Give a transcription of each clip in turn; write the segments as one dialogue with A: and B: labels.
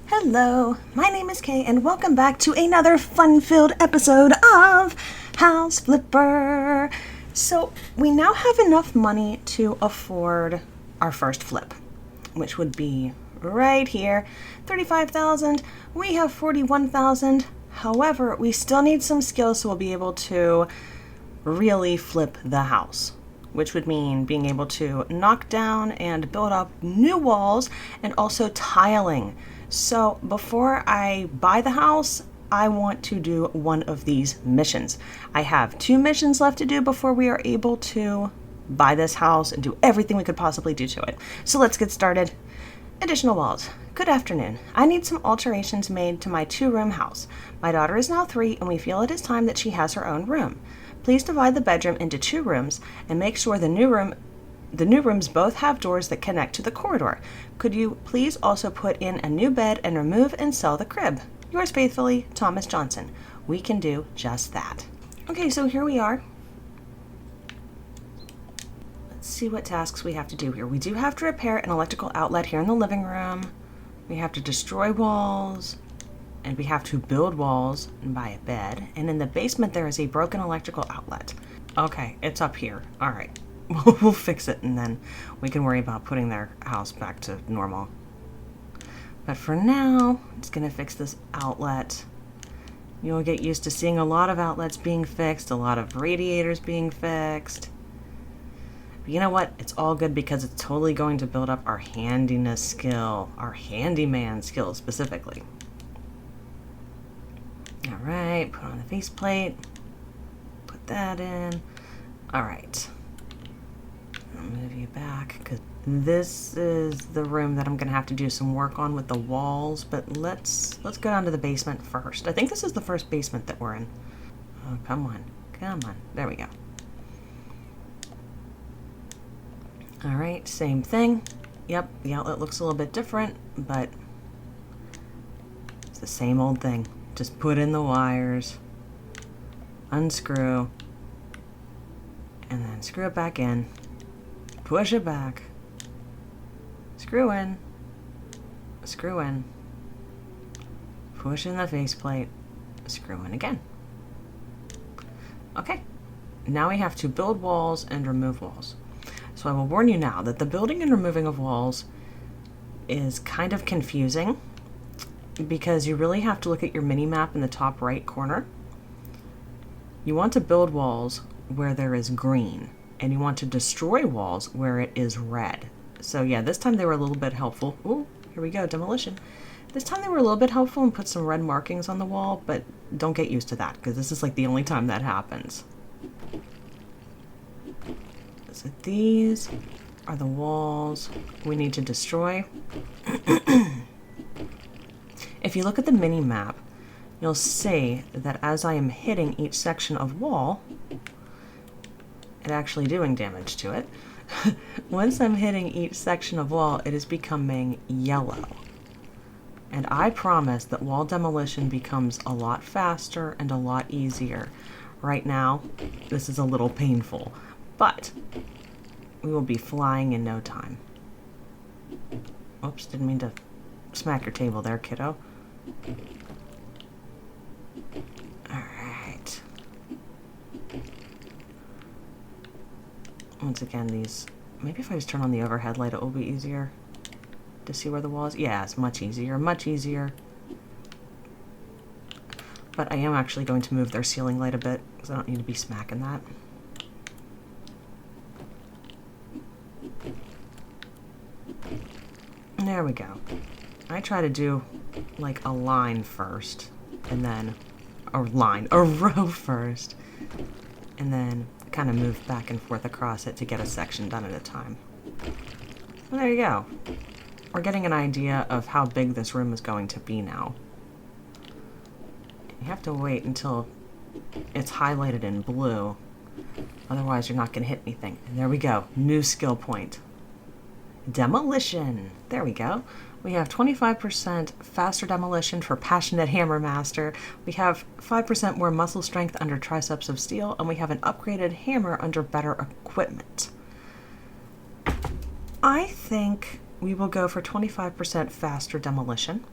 A: Hello, my name is Kay, and welcome back to another fun-filled episode of House Flipper. So, we now have enough money to afford our first flip, which would be right here, $35,000. We have $41,000. However, we still need some skills so we'll be able to really flip the house, which would mean being able to knock down and build up new walls and also tiling. So before I buy the house, I want to do one of these missions. I have 2 missions left to do before we are able to buy this house and do everything we could possibly do to it. So let's get started. Additional walls. Good afternoon. I need some alterations made to my 2-room house. My daughter is now 3 and we feel it is time that she has her own room. Please divide the bedroom into 2 rooms and make sure the new rooms both have doors that connect to the corridor. Could you please also put in a new bed and remove and sell the crib? Yours faithfully, Thomas Johnson. We can do just that. Okay, so here we are. Let's see what tasks we have to do here. We do have to repair an electrical outlet here in the living room. We have to destroy walls. And we have to build walls and buy a bed. And in the basement there is a broken electrical outlet. Okay, it's up here. All right. We'll fix it and then we can worry about putting their house back to normal. But for now, I'm just going to fix this outlet. You'll get used to seeing a lot of outlets being fixed, a lot of radiators being fixed. But you know what? It's all good because it's totally going to build up our handiness skill, our handyman skill specifically. All right, put on the faceplate. Put that in. All right. I'll move you back because this is the room that I'm going to have to do some work on with the walls, but let's go down to the basement first. I think this is the first basement that we're in. Oh, come on. Come on. There we go. All right, same thing. Yep, the outlet looks a little bit different, but it's the same old thing. Just put in the wires, unscrew, and then screw it back in. Push it back, screw in, push in the faceplate, screw in again. Okay, now we have to build walls and remove walls. So I will warn you now that the building and removing of walls is kind of confusing because you really have to look at your mini map in the top right corner. You want to build walls where there is green. And you want to destroy walls where it is red. So yeah, this time they were a little bit helpful. Ooh, here we go, demolition. This time they were a little bit helpful and put some red markings on the wall, but don't get used to that because this is like the only time that happens. So these are the walls we need to destroy. If you look at the mini map, you'll see that as I am hitting each section of wall, and actually doing damage to it. Once I'm hitting each section of wall, it is becoming yellow. And I promise that wall demolition becomes a lot faster and a lot easier. Right now, this is a little painful, but we will be flying in no time. Oops, didn't mean to smack your table there, kiddo. Once again, these, maybe if I just turn on the overhead light, it will be easier to see where the wall is. Yeah, it's much easier, much easier. But I am actually going to move their ceiling light a bit because I don't need to be smacking that. There we go. I try to do like a line first, and then a row first, and then kind of move back and forth across it to get a section done at a time. Well, there you go. We're getting an idea of how big this room is going to be now. You have to wait until it's highlighted in blue, otherwise you're not going to hit anything. And there we go, new skill point. Demolition. There we go. We have 25% faster demolition for Passionate Hammer Master. We have 5% more muscle strength under Triceps of Steel, and we have an upgraded hammer under Better Equipment. I think we will go for 25% faster demolition.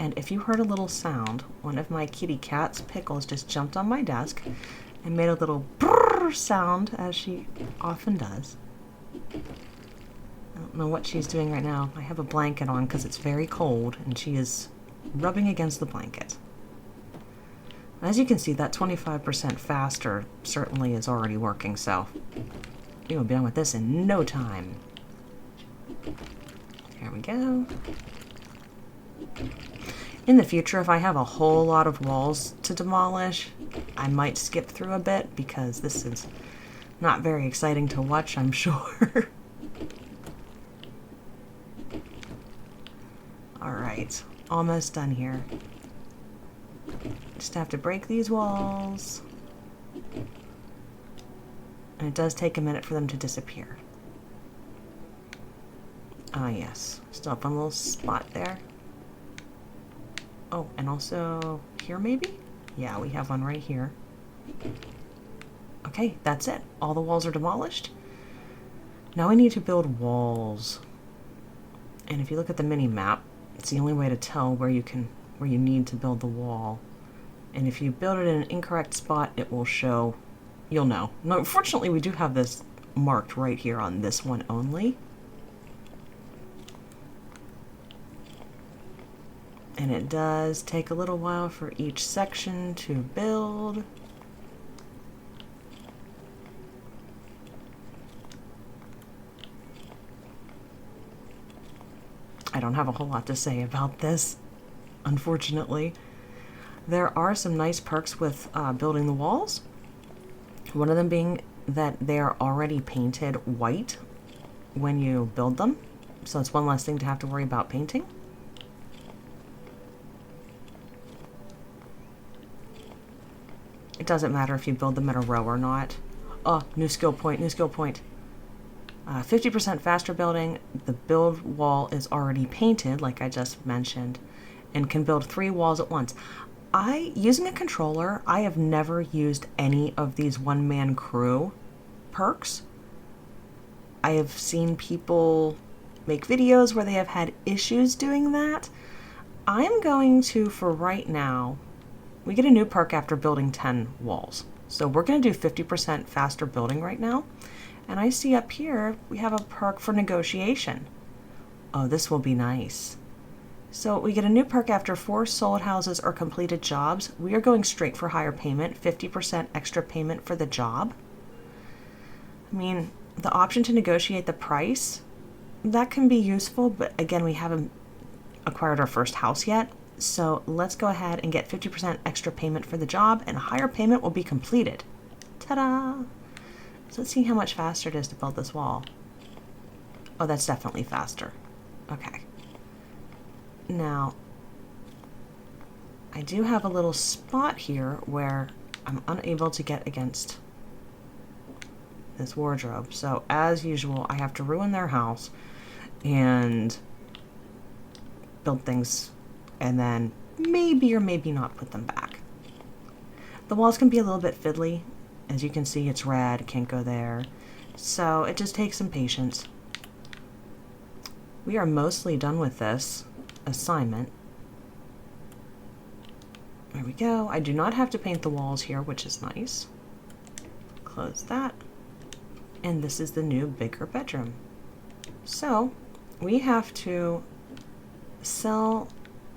A: And if you heard a little sound, one of my kitty cats, Pickles, just jumped on my desk and made a little brrr sound, as she often does. I don't know what she's doing right now. I have a blanket on because it's very cold, and she is rubbing against the blanket. As you can see, that 25% faster certainly is already working, so we will be done with this in no time. There we go. In the future, if I have a whole lot of walls to demolish, I might skip through a bit because this is not very exciting to watch, I'm sure. Alright, almost done here. Just have to break these walls. And it does take a minute for them to disappear. Ah, yes. Still have one little spot there. Oh, and also here maybe? Yeah, we have one right here. Okay, that's it. All the walls are demolished. Now we need to build walls. And if you look at the mini map, it's the only way to tell where you need to build the wall. And if you build it in an incorrect spot, it will show, you'll know. No, fortunately, we do have this marked right here on this one only. And it does take a little while for each section to build. I don't have a whole lot to say about this, unfortunately. There are some nice perks with building the walls. One of them being that they are already painted white when you build them. So it's one less thing to have to worry about painting. It doesn't matter if you build them in a row or not. Oh, new skill point, new skill point. 50% faster building. The build wall is already painted, like I just mentioned, and can build 3 walls at once. Using a controller, I have never used any of these one-man crew perks. I have seen people make videos where they have had issues doing that. I am going to, for right now, we get a new perk after building 10 walls. So we're going to do 50% faster building right now. And I see up here, we have a perk for negotiation. Oh, this will be nice. So we get a new perk after 4 sold houses or completed jobs. We are going straight for higher payment, 50% extra payment for the job. I mean, the option to negotiate the price, that can be useful, but again, we haven't acquired our first house yet. So let's go ahead and get 50% extra payment for the job, and a higher payment will be completed. Ta-da! So let's see how much faster it is to build this wall. Oh, that's definitely faster. Okay. Now, I do have a little spot here where I'm unable to get against this wardrobe. So as usual, I have to ruin their house and build things and then maybe or maybe not put them back. The walls can be a little bit fiddly. As you can see, it's red, can't go there. So it just takes some patience. We are mostly done with this assignment. There we go. I do not have to paint the walls here, which is nice. Close that. And this is the new bigger bedroom. So we have to sell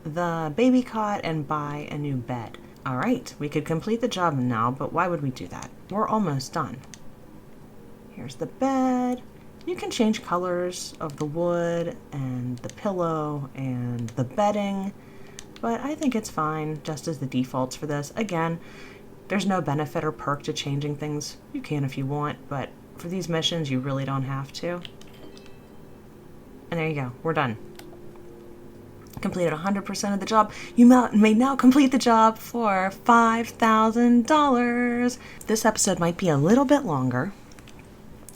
A: the baby cot and buy a new bed. All right, we could complete the job now, but why would we do that? We're almost done. Here's the bed. You can change colors of the wood and the pillow and the bedding, but I think it's fine just as the defaults for this. Again, there's no benefit or perk to changing things. You can if you want, but for these missions, you really don't have to. And there you go, we're done. Completed 100% of the job. You may now complete the job for $5,000. This episode might be a little bit longer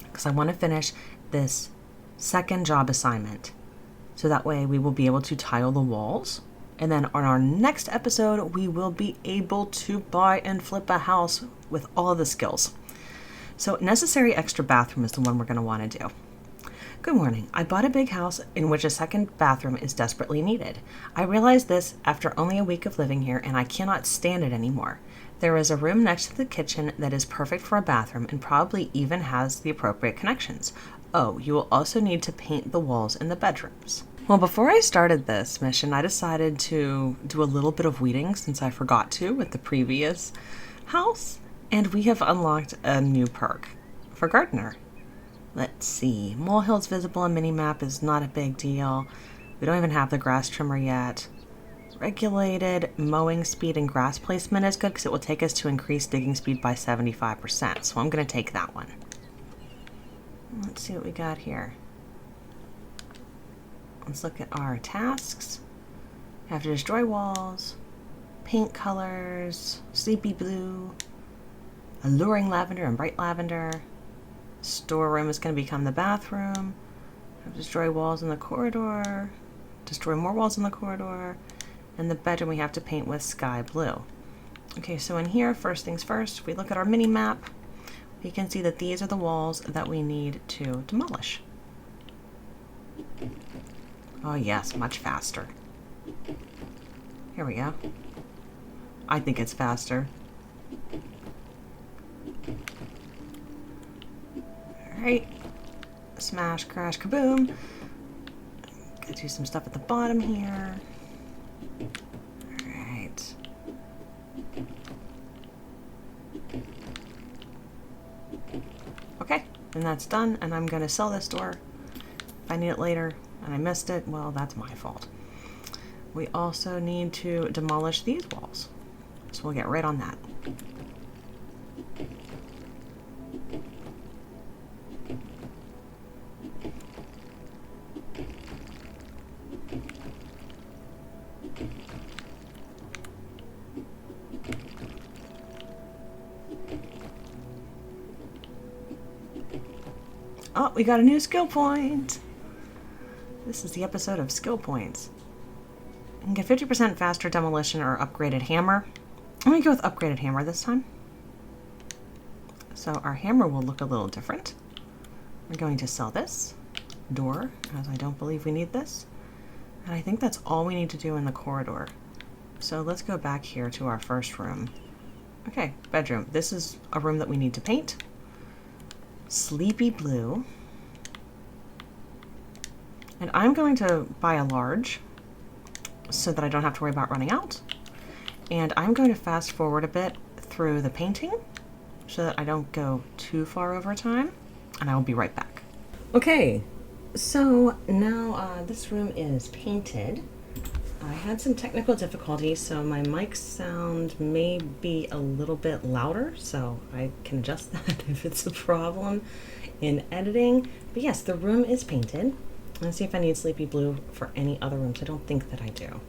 A: because I want to finish this second job assignment. So that way we will be able to tile the walls. And then on our next episode, we will be able to buy and flip a house with all of the skills. So necessary extra bathroom is the one we're going to want to do. Good morning. I bought a big house in which a second bathroom is desperately needed. I realized this after only a week of living here, and I cannot stand it anymore. There is a room next to the kitchen that is perfect for a bathroom and probably even has the appropriate connections. Oh, you will also need to paint the walls in the bedrooms. Well, before I started this mission, I decided to do a little bit of weeding since I forgot to with the previous house, and we have unlocked a new perk for gardener. Let's see. Molehills visible on minimap is not a big deal. We don't even have the grass trimmer yet. Regulated mowing speed and grass placement is good because it will take us to increase digging speed by 75%. So I'm going to take that one. Let's see what we got here. Let's look at our tasks. We have to destroy walls, paint colors, sleepy blue, alluring lavender and bright lavender. Storeroom is going to become the bathroom. Destroy walls in the corridor. Destroy more walls in the corridor. And the bedroom we have to paint with sky blue. Okay, so in here, first things first, if we look at our mini map, we can see that these are the walls that we need to demolish. Oh yes, much faster. Here we go. I think it's faster. Alright, smash, crash, kaboom. Gotta do some stuff at the bottom here. Alright. Okay, and that's done, and I'm gonna sell this door. If I need it later and I missed it, well, that's my fault. We also need to demolish these walls, so we'll get right on that. Oh, we got a new skill point. This is the episode of skill points. You can get 50% faster demolition or upgraded hammer. I'm going to go with upgraded hammer this time. So our hammer will look a little different. We're going to sell this door, as I don't believe we need this. And I think that's all we need to do in the corridor. So let's go back here to our first room. Okay, bedroom. This is a room that we need to paint. Sleepy blue. And I'm going to buy a large so that I don't have to worry about running out. And I'm going to fast forward a bit through the painting so that I don't go too far over time, and I will be right back. Okay, so now this room is painted. I had some technical difficulties, so my mic sound may be a little bit louder, so I can adjust that if it's a problem in editing. But yes, the room is painted. Let's see if I need sleepy blue for any other rooms. I don't think that I do.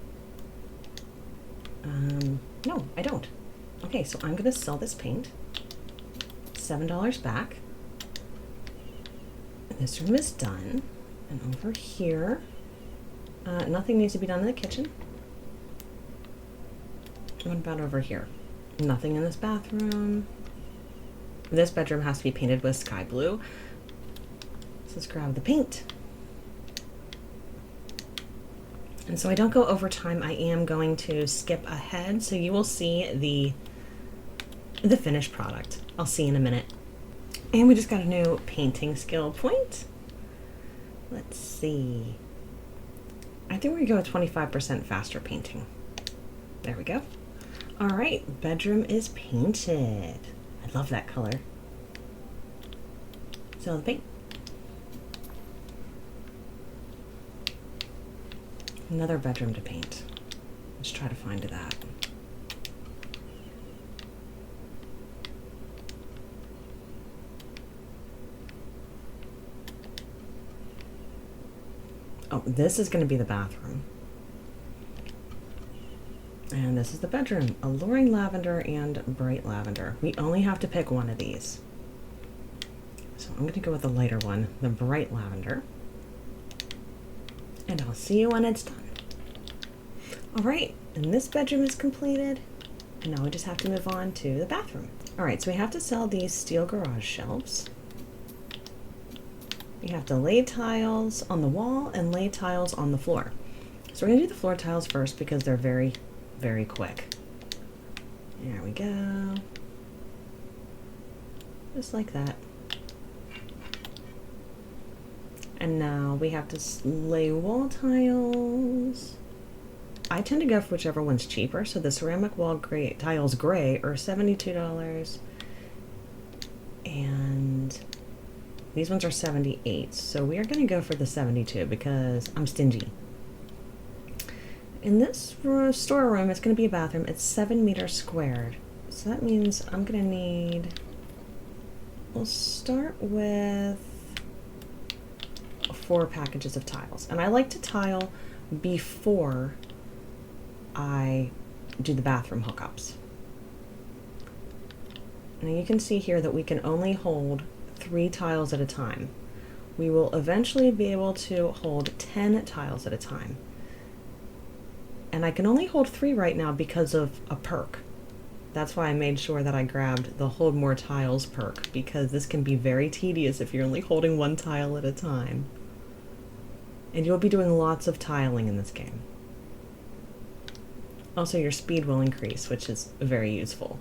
A: No, I don't. Okay, so I'm gonna sell this paint. $7 back. This room is done. And over here, nothing needs to be done in the kitchen. What about over here? Nothing in this bathroom. This bedroom has to be painted with sky blue. So let's grab the paint. And so I don't go over time, I am going to skip ahead, so you will see the finished product. I'll see you in a minute. And we just got a new painting skill point. Let's see. I think we're gonna go with 25% faster painting. There we go. All right, bedroom is painted. I love that color. So the paint. Another bedroom to paint. Let's try to find that. Oh, this is going to be the bathroom. And this is the bedroom. Alluring lavender and bright lavender. We only have to pick one of these. So I'm going to go with the lighter one, the bright lavender. And I'll see you when it's done. All right, and this bedroom is completed. And now we just have to move on to the bathroom. All right, so we have to sell these steel garage shelves. You have to lay tiles on the wall and lay tiles on the floor. So we're going to do the floor tiles first because they're very, very quick. There we go. Just like that. And now we have to lay wall tiles. I tend to go for whichever one's cheaper. So the ceramic wall tiles gray are $72. And these ones are 78. So we are going to go for the 72 because I'm stingy. In this storeroom, it's going to be a bathroom. It's 7 meters squared. So that means I'm going to need, we'll start with 4 packages of tiles. And I like to tile before I do the bathroom hookups. Now you can see here that we can only hold 3 tiles at a time. We will eventually be able to hold 10 tiles at a time. And I can only hold 3 right now because of a perk. That's why I made sure that I grabbed the hold more tiles perk, because this can be very tedious if you're only holding 1 tile at a time. And you'll be doing lots of tiling in this game. Also, your speed will increase, which is very useful.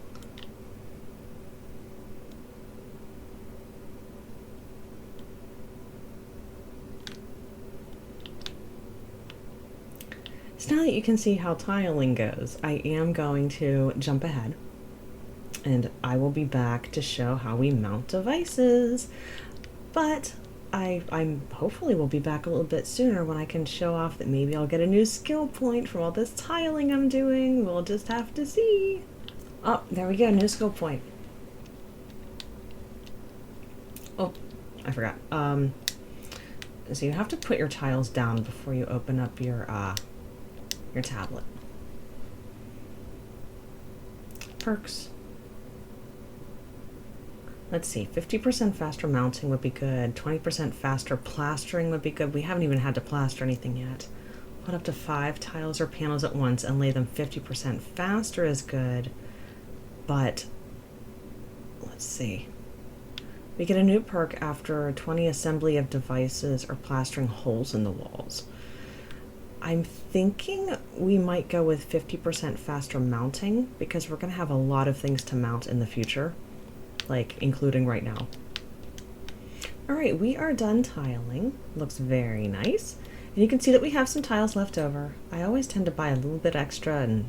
A: So now that you can see how tiling goes, I am going to jump ahead and I will be back to show how we mount devices. But I'm hopefully will be back a little bit sooner when I can show off that maybe I'll get a new skill point from all this tiling I'm doing. We'll just have to see. Oh, there we go, new skill point. Oh, I forgot. So you have to put your tiles down before you open up your tablet. Perks. Let's see, 50% faster mounting would be good, 20% faster plastering would be good. We haven't even had to plaster anything yet. Put up to 5 tiles or panels at once and lay them 50% faster is good, but let's see. We get a new perk after 20 assembly of devices or plastering holes in the walls. I'm thinking we might go with 50% faster mounting because we're going to have a lot of things to mount in the future, like including right now. All right, we are done tiling. Looks very nice. And you can see that we have some tiles left over. I always tend to buy a little bit extra and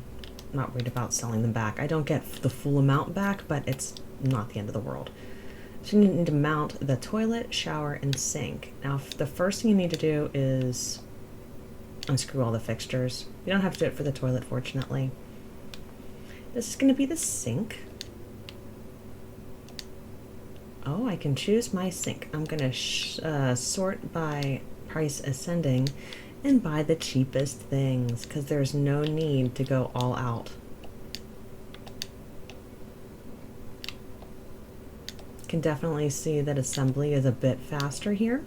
A: not worried about selling them back. I don't get the full amount back, but it's not the end of the world. So you need to mount the toilet, shower, and sink. Now, the first thing you need to do is unscrew all the fixtures. You don't have to do it for the toilet, fortunately. This is going to be the sink. Oh, I can choose my sink. I'm going to sort by price ascending and buy the cheapest things because there's no need to go all out. Can definitely see that assembly is a bit faster here.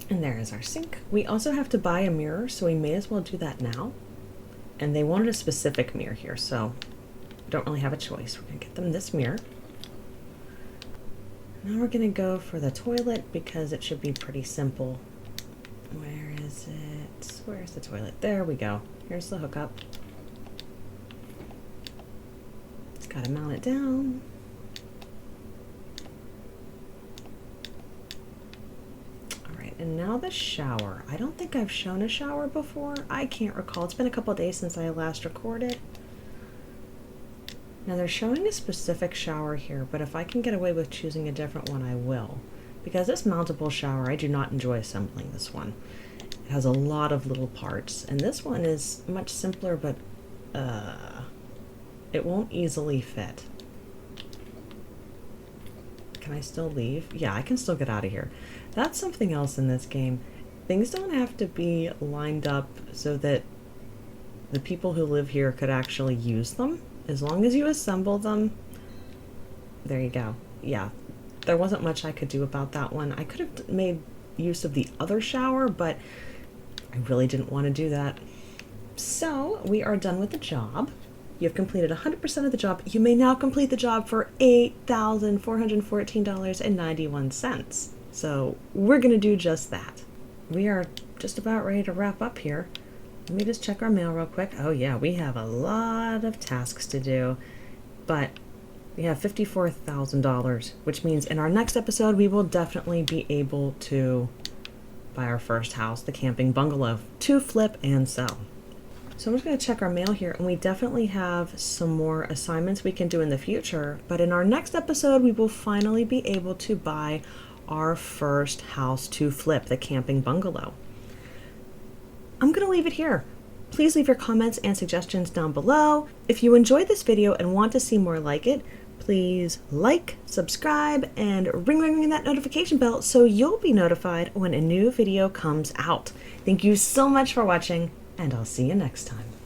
A: And there is our sink. We also have to buy a mirror, so we may as well do that now. And they wanted a specific mirror here, so don't really have a choice. We're gonna get them this mirror. Now we're gonna go for the toilet because it should be pretty simple. Where is it? Where's the toilet? There we go. Here's the hookup. Just gotta mount it down. And now the shower. I don't think I've shown a shower before. I can't recall. It's been a couple days since I last recorded. Now they're showing a specific shower here, but if I can get away with choosing a different one, I will. Because this mountable shower, I do not enjoy assembling this one. It has a lot of little parts, and this one is much simpler, but it won't easily fit. Can I still leave? Yeah, I can still get out of here. That's something else in this game. Things don't have to be lined up so that the people who live here could actually use them. as long as you assemble them, there you go. Yeah, there wasn't much I could do about that one. I could have made use of the other shower, but I really didn't want to do that. So we are done with the job. You've completed 100% of the job. You may now complete the job for $8,414.91. So we're going to do just that. We are just about ready to wrap up here. Let me just check our mail real quick. Oh yeah, we have a lot of tasks to do, but we have $54,000, which means in our next episode, we will definitely be able to buy our first house, the camping bungalow, to flip and sell. So I'm just going to check our mail here, and we definitely have some more assignments we can do in the future, but in our next episode, we will finally be able to buy our first house to flip, the camping bungalow. I'm going to leave it here. Please leave your comments and suggestions down below. If you enjoyed this video and want to see more like it, please like, subscribe, and ring that notification bell so you'll be notified when a new video comes out. Thank you so much for watching, and I'll see you next time.